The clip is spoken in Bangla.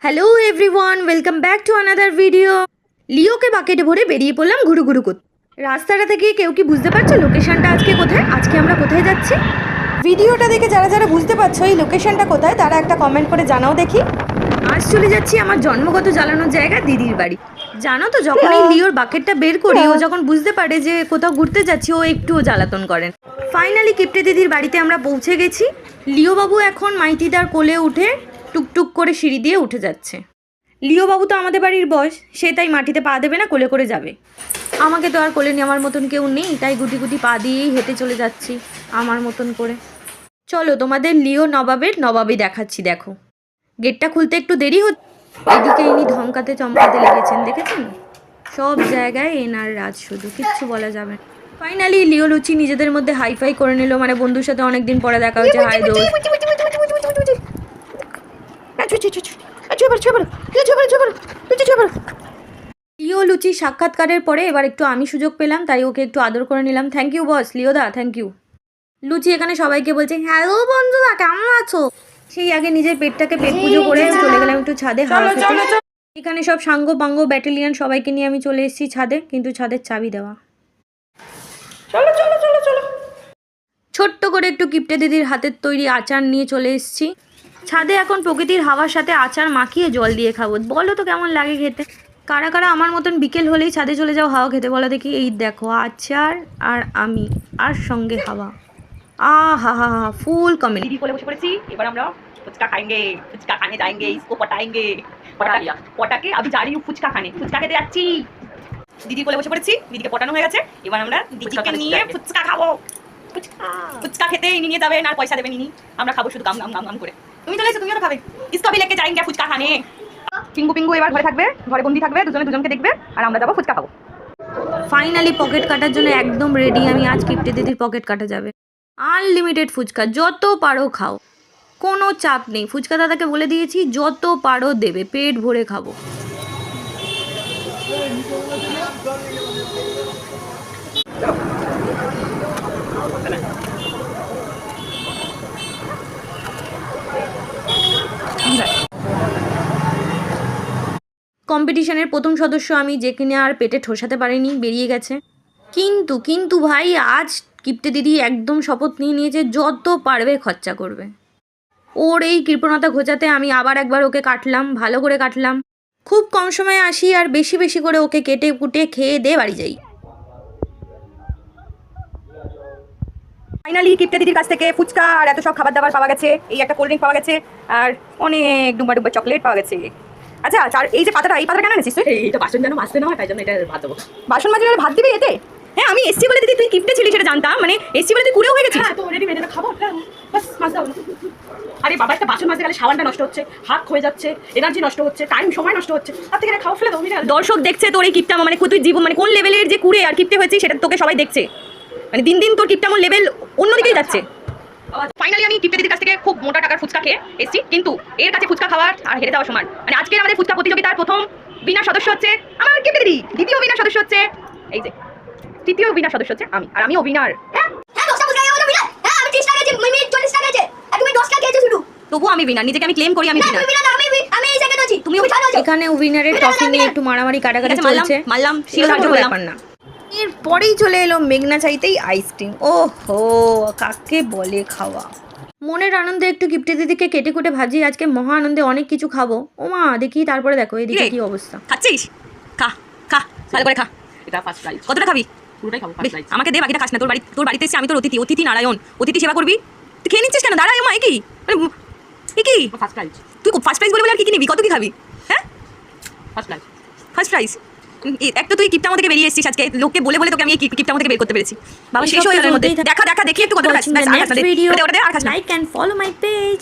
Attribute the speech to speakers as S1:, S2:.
S1: Hello everyone, welcome back to another video. লিওকে বাকেটে ভরে বেরিয়ে পড়লাম ঘুরু ঘুরু করতে। রাস্তাটা থেকে কেউ কি বুঝতে পারছো লোকেশনটা আজকে কোথায়? আজকে আমরা কোথায় যাচ্ছি? ভিডিওটা দেখে যারা যারা বুঝতে পারছো এই লোকেশনটা কোথায় তারা একটা কমেন্ট করে জানাও দেখি। আজ চলে যাচ্ছি আমার জন্মগত জ্বালানোর জায়গা দিদির বাড়ি। জানো তো, যখন এই লিওর বাকেটটা বের করি ও যখন বুঝতে পারে যে কোথাও ঘুরতে যাচ্ছি ও একটুও জ্বালাতন করেন। ফাইনালি কিপ্টে দিদির বাড়িতে আমরা পৌঁছে গেছি। লিও বাবু এখন মাইতিদার কোলে উঠে টুকটুক করে সিঁড়ি দিয়ে উঠে যাচ্ছে। লিও বাবু তো আমাদের বাড়ির বস, সে তাই মাটিতে পা দেবে না, কোলে করে যাবে। আমাকে তো আর কোলে নেওয়ার মতন কেউ নেই, তাই গুটি গুটি পা দিয়েই হেঁটে চলে যাচ্ছি আমার মতন করে। চলো তোমাদের লিও নবাবের নবাবই দেখাচ্ছি। দেখো, গেটটা খুলতে একটু দেরি হচ্ছে। এদিকে ইনি ধমকাতে চমকাতে লেগেছেন, দেখেছেন? সব জায়গায় এনার রাজ, শুধু কিচ্ছু বলা যাবে না। ফাইনালি লিও লুচি নিজেদের মধ্যে হাইফাই করে নিল, মানে বন্ধুর সাথে অনেকদিন পরে দেখা হচ্ছে। হাই দোস্ত। লিও লুচি সাক্ষাৎকারের পরে এবার একটু আমি সুযোগ পেলাম, তাই ওকে একটু আদর করে নিলাম। থ্যাংক ইউ বস, লিও দা থ্যাংক ইউ। লুচি এখানে সবাইকে বলছে হ্যালো বন্ধুরা, কেমন আছো? সেই আগে নিজের পেটটাকে পেট পুজো করে চলে গেলাম একটু ছাদে হাওয়া খেতে। এখানে সব সাঙ্গ পাঙ্গ ব্যাটালিয়ান সবাইকে নিয়ে আমি চলে এসেছি ছাদে, কিন্তু ছাদের চাবি দেওয়া। চলো চলো চলো চলো। ছোট্ট করে একটু কিপ্টে দিদির হাতের তৈরি আচার নিয়ে চলে এসেছি ছাদে। এখন প্রকৃতির হাওয়ার সাথে আচার মাখিয়ে জল দিয়ে খাবো। বলো তো কেমন লাগে খেতে? কারা কারা আমার মতন বিকেল হলেই ছাদে চলে যাও হাওয়া খেতে, বলো দেখি। এই দেখো, আচার আর আমি আর সঙ্গে হাওয়া। হা হা হা, ফুল কমেডি।
S2: दीदी को बसे पड़ेছি। এবার আমরা ফুচকা খাएंगे, ফুচকা खाने जाएंगे, इसको पटाएंगे। पटा के अभी जा रही हूं ফুচকা खाने, ফুচকা খেতে যাচ্ছি। দিদির কোলে বসে পড়েছি, দিদিকে পটানো হয়ে গেছে। এবার আমরা দিদিকে নিয়ে ফুচকা খাবো। ফুচকা খেতে ইনি নিয়ে যাবে, না পয়সা দেবে ইনি, আমরা খাবো শুধু গাম গাম গাম গাম করে। তুমি চলে এসো, তুমিও তো খাবে। इसको भी लेके जाएंगे ফুচকা खाने। পিঙ্গু পিঙ্গু এবার ঘরে থাকবে, ঘরে বন্দি থাকবে, দুজনে দুজনকে দেখবে, আর আমরা যাবো ফুচকা খাবো।
S1: ফাইনালি পকেট কাটার জন্য একদম রেডি আমি। আজ কিপ্টে দিদির পকেট কাটা যাবে। আনলিমিটেড ফুচকা, যত পারো খাও, কোনো চাপ নেই। ফুচকা দাদাকে বলে দিয়েছি যত পারো দেবে, পেট ভরে খাবো। কম্পিটিশনের প্রথম সদস্য আমি, যে কিনে আর পেটে ঠোসাতে পারিনি, বেরিয়ে গেছে। কিন্তু ভাই, আজ কিপ্টে দিদি একদম শপথ নিয়ে নিয়েছে যত পারবে খরচা করবে। ওর এই কৃপণতা ঘোচাতে আমি আবার একবার ওকে কাটলাম, ভালো করে কাটলাম। খুব কম সময়ে আসি আর বেশি বেশি করে ওকে কেটে কুটে খেয়ে দিয়ে বাড়ি যাই।
S2: ফাইনালি কিপ্টে দিদির কাছ থেকে ফুচকা আর এত সব খাবার দাবার পাওয়া গেছে। এই একটা কোল্ড ড্রিঙ্ক পাওয়া গেছে, আর অনেক ডুম্বা ডুম্বা চকলেট পাওয়া গেছে। আচ্ছা, আর এই যে পাতাটা, এই পাতাটা কেন এনেছিস তুই?
S3: এইটা বাসন যেন মাজতে না হয়, তাই জন্য এটা ভাত দেবো।
S2: বাসন মাজলে ভাত দিবি এতে? হ্যাঁ, আমি এসছি বলে দিদি তুই কিপ্টে ছিলি সেটা জানতাম, মানে এসছি বলে তুই কুড়েও হয়ে গেছিস।
S3: হ্যাঁ, তো রেডি মেড, এটা খাবো, বাস মাছ দাও। আরে বাবা, একটা বাসন মাজতে গেলে সাবানটা নষ্ট হচ্ছে, হাত ক্ষয়ে যাচ্ছে, এনার্জি নষ্ট হচ্ছে, টাইম সময় নষ্ট হচ্ছে, তার থেকে খাওয়া ফেলে দাও।
S2: দর্শক দেখছে তোর এই কিপ্টামো, মানে তুই জীবন মানে কোন লেভেলের যে কুড়ে আর কিপ্টে হয়েছিস সেটা তোকে সবাই দেখছে। মানে দিন দিন তোর কিপ্টামোর লেভেল অন্যদিকেই যাচ্ছে। ফাইনালি আমি কিপ্টে দিদির কাছ থেকে খুব মোটা টাকার ফুচকা খেয়ে এসেছি, কিন্তু এর কাছে ফুচকা খাওয়ার আর হেরে যাওয়ার সমান। মানে আজকের আমাদের ফুচকা প্রতিযোগিতার প্রথম বিনার সদস্য হচ্ছে আমার কিপ্টে দিদি, দ্বিতীয় বিনার সদস্য হচ্ছে এই যে, তৃতীয় বিনার সদস্য হচ্ছে আমি, আর আমিও বিনার। তবুও আমি বিনার, নিজেকে আমি ক্লেম করি আমি বিনার। তুমিও
S1: এখানে উইনারের ট্রফি নিয়ে একটু মারামারি কাটাকাটি চলছে।
S2: মারলাম,
S1: ব্যাপার না। এরপরেই চলে এলো মেঘনা চাইতেই আইসক্রিম। ও হো, কাকে বলে খাওয়া। মনের আনন্দে একটু কিপ্টে দিদিকে কেটে কুটে ভাজি, আজকে মহা আনন্দে অনেক কিছু খাবো। ও মা, দেখি তারপরে দেখো এদিকে কি অবস্থা।
S2: খাচ্ছিস? খা খা, ভালো করে খা।
S3: এটা ফার্স্ট প্রাইজ।
S2: কতটা খাবি?
S3: পুরোটাই খাবো, ফার্স্ট প্রাইজ।
S2: আমাকে দে, বাকিটা খাস না। তোর বাড়িতে এসে আমি তোর অতিথি, অতিথি নারায়ণ, অতিথি সেবা করবি। তুই খেয়ে নিচ্ছিস কেন? দাঁড়াই মা, কি কি
S3: ফার্স্ট প্রাইজ।
S2: তুই ফার্স্ট প্রাইজ বলে আর কি নিবি? কত কি খাবি? হ্যাঁ,
S3: ফার্স্ট প্রাইজ।
S2: First prize. একটা তুই কিপ্টামো থেকে বেরিয়ে এসেছিস আজকে, লোককে বলে বলে তোকে আমি এই কিপ্টামো থেকে বের করতে পেরেছি। বাবা শেষ হয়ে গেল। দেখা দেখি একটু কতটা খাস।
S1: Like and follow my page.